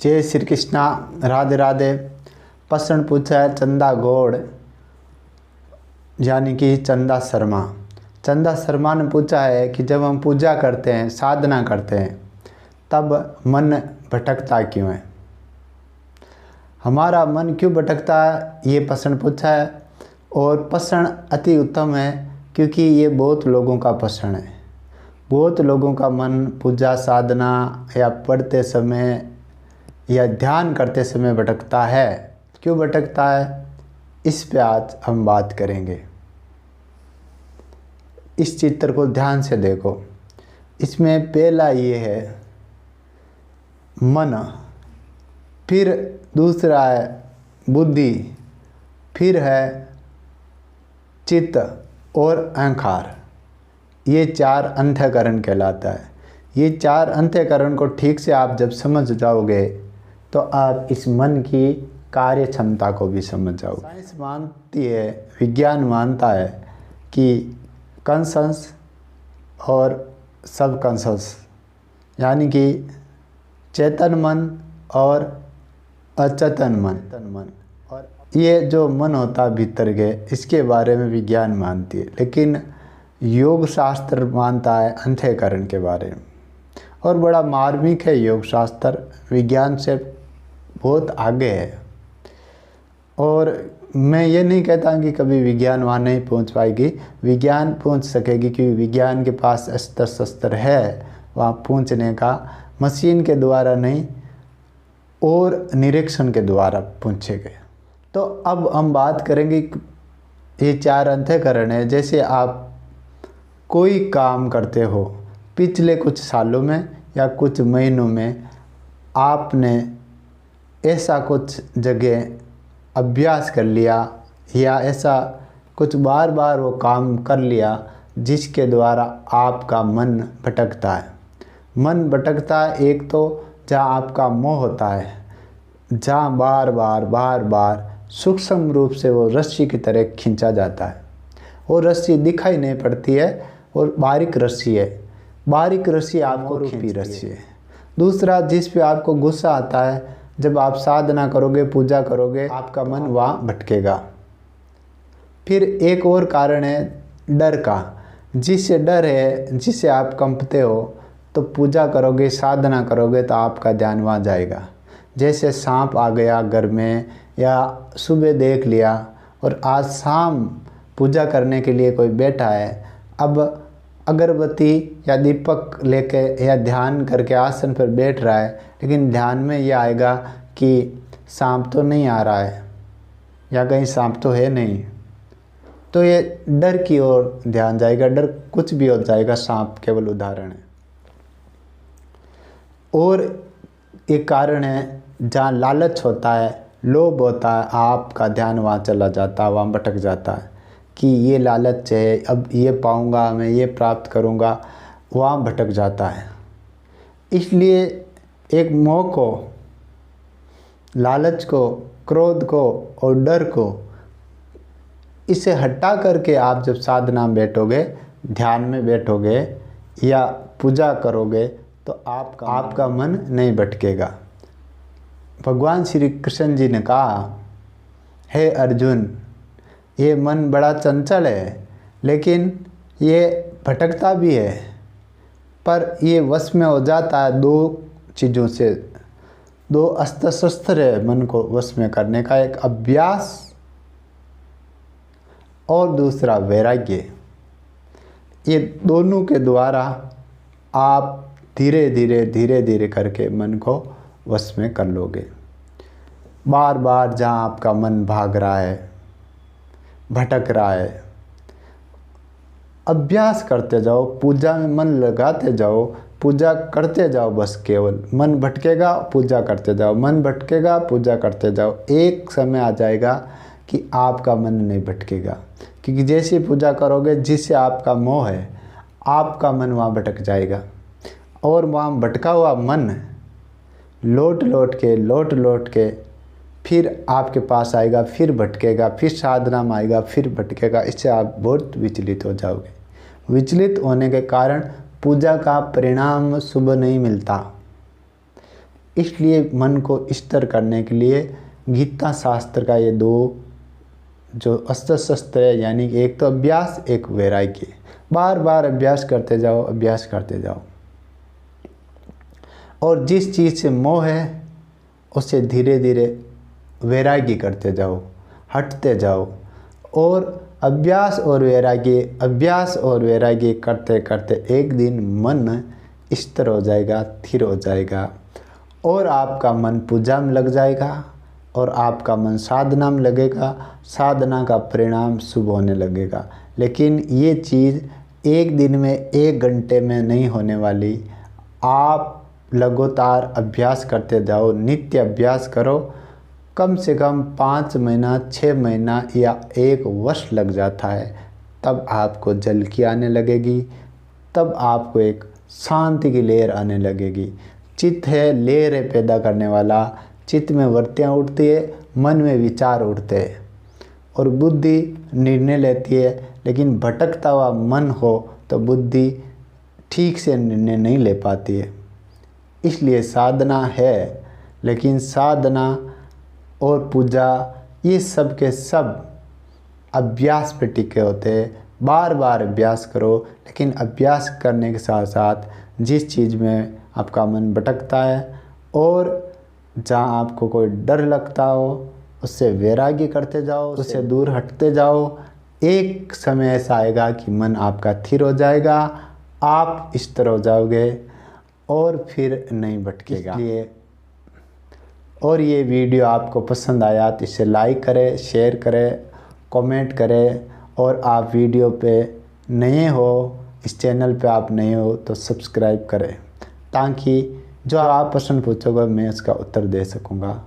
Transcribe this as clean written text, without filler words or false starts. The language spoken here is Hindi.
जय श्री कृष्णा, राधे राधे। प्रश्न पूछा है चंदा गौड़ यानी कि चंदा शर्मा। चंदा शर्मा ने पूछा है कि जब हम पूजा करते हैं, साधना करते हैं, तब मन भटकता क्यों है? हमारा मन क्यों भटकता है, ये प्रश्न पूछा है। और प्रश्न अति उत्तम है, क्योंकि ये बहुत लोगों का प्रश्न है। बहुत लोगों का मन पूजा साधना या पढ़ते समय या ध्यान करते समय भटकता है। क्यों भटकता है, इस पे आज हम बात करेंगे। इस चित्र को ध्यान से देखो। इसमें पहला ये है मन, फिर दूसरा है बुद्धि, फिर है चित्त और अहंकार। ये चार अंतःकरण कहलाता है। ये चार अंतःकरण को ठीक से आप जब समझ जाओगे तो आप इस मन की कार्य क्षमता को भी समझ जाओगे। साइंस मानती है, विज्ञान मानता है कि कॉन्शस और सबकॉन्शस यानी कि चेतन मन और अचेतन मन और ये जो मन होता है भीतर के, इसके बारे में विज्ञान मानती है। लेकिन योग शास्त्र मानता है अंतःकरण के बारे में, और बड़ा मार्मिक है योग शास्त्र, विज्ञान से बहुत आगे है। और मैं ये नहीं कहता कि कभी विज्ञान वहाँ नहीं पहुँच पाएगी, विज्ञान पहुँच सकेगी, क्योंकि विज्ञान के पास अस्त्र शस्त्र है वहाँ पहुँचने का। मशीन के द्वारा नहीं और निरीक्षण के द्वारा पहुँचेंगे। तो अब हम बात करेंगे, ये चार अंतःकरण है। जैसे आप कोई काम करते हो, पिछले कुछ सालों में या कुछ महीनों में आपने ऐसा कुछ जगह अभ्यास कर लिया या ऐसा कुछ बार बार वो काम कर लिया जिसके द्वारा आपका मन भटकता है। मन भटकता है एक तो जहाँ आपका मोह होता है, जहाँ बार बार सूक्ष्म रूप से वो रस्सी की तरह खींचा जाता है। वो रस्सी दिखाई नहीं पड़ती है और बारीक रस्सी है, बारीक रस्सी आपको रूपी रस्सी है। दूसरा, जिस पे आपको गुस्सा आता है, जब आप साधना करोगे, पूजा करोगे, आपका मन वहाँ भटकेगा। फिर एक और कारण है डर का। जिससे डर है, जिससे आप कंपते हो, तो पूजा करोगे, साधना करोगे तो आपका ध्यान वहाँ जाएगा। जैसे सांप आ गया घर में, या सुबह देख लिया और आज शाम पूजा करने के लिए कोई बैठा है, अब अगरबत्ती या दीपक लेके या ध्यान करके आसन पर बैठ रहा है, लेकिन ध्यान में ये आएगा कि सांप तो नहीं आ रहा है या कहीं सांप तो है नहीं, तो ये डर की ओर ध्यान जाएगा। डर कुछ भी हो जाएगा, सांप केवल उदाहरण है। और एक कारण है जहाँ लालच होता है, लोभ होता है, आपका ध्यान वहाँ चला जाता है, वहाँ भटक जाता है कि ये लालच है, अब ये पाऊँगा, मैं ये प्राप्त करूँगा, वहाँ भटक जाता है। इसलिए एक मोह को, लालच को, क्रोध को और डर को, इसे हटा करके आप जब साधना में बैठोगे, ध्यान में बैठोगे या पूजा करोगे, तो आपका मन नहीं भटकेगा। भगवान श्री कृष्ण जी ने कहा, हे अर्जुन, ये मन बड़ा चंचल है, लेकिन ये भटकता भी है, पर ये वश में हो जाता है दो चीज़ों से। दो अस्त्र शस्त्र है मन को वश में करने का, एक अभ्यास और दूसरा वैराग्य। ये दोनों के द्वारा आप धीरे धीरे करके मन को वश में कर लोगे। बार बार जहाँ आपका मन भाग रहा है, भटक रहा है, अभ्यास करते जाओ, पूजा में मन लगाते जाओ, पूजा करते जाओ। बस केवल मन भटकेगा, पूजा करते जाओ, मन भटकेगा, पूजा करते जाओ। एक समय आ जाएगा कि आपका मन नहीं भटकेगा, क्योंकि जैसे पूजा करोगे, जिससे आपका मोह है, आपका मन वहाँ भटक जाएगा। और वहाँ भटका हुआ मन लौट लौट के फिर आपके पास आएगा, फिर भटकेगा, फिर साधना में आएगा, फिर भटकेगा। इससे आप बहुत विचलित हो जाओगे। विचलित होने के कारण पूजा का परिणाम शुभ नहीं मिलता। इसलिए मन को स्थिर करने के लिए गीता शास्त्र का ये दो जो अस्त्र शस्त्र है, यानी कि एक तो अभ्यास, एक वैराग्य। बार बार अभ्यास करते जाओ, अभ्यास करते जाओ। और जिस चीज़ से मोह है उससे धीरे धीरे वैराग्य करते जाओ, हटते जाओ। और अभ्यास और वैराग्य, अभ्यास और वैराग्य करते करते एक दिन मन स्थिर हो जाएगा, स्थिर हो जाएगा, और आपका मन पूजा में लग जाएगा, और आपका मन साधना में लगेगा। साधना का परिणाम शुभ होने लगेगा। लेकिन ये चीज़ एक दिन में, एक घंटे में नहीं होने वाली। आप लगातार अभ्यास करते जाओ, नित्य अभ्यास करो। कम से कम 5 महीना, 6 महीना या 1 वर्ष लग जाता है, तब आपको झलकी आने लगेगी, तब आपको एक शांति की लहर आने लगेगी। चित्त है लहरें पैदा करने वाला। चित्त में वृत्तियाँ उठती है, मन में विचार उठते हैं, और बुद्धि निर्णय लेती है। लेकिन भटकता हुआ मन हो तो बुद्धि ठीक से निर्णय नहीं ले पाती है। इसलिए साधना है, लेकिन साधना और पूजा ये सब के सब अभ्यास पे टिके होते हैं। बार बार अभ्यास करो, लेकिन अभ्यास करने के साथ साथ जिस चीज़ में आपका मन भटकता है और जहाँ आपको कोई डर लगता हो उससे वैराग्य करते जाओ, उससे दूर हटते जाओ। एक समय ऐसा आएगा कि मन आपका स्थिर हो जाएगा, आप स्थिर हो जाओगे और फिर नहीं भटकेगा। इसलिए और ये वीडियो आपको पसंद आया तो इसे लाइक करें, शेयर करें, कमेंट करें। और आप वीडियो पे नए हो, इस चैनल पे आप नए हो तो सब्सक्राइब करें, ताकि जो आप प्रश्न पूछोगे मैं उसका उत्तर दे सकूँगा।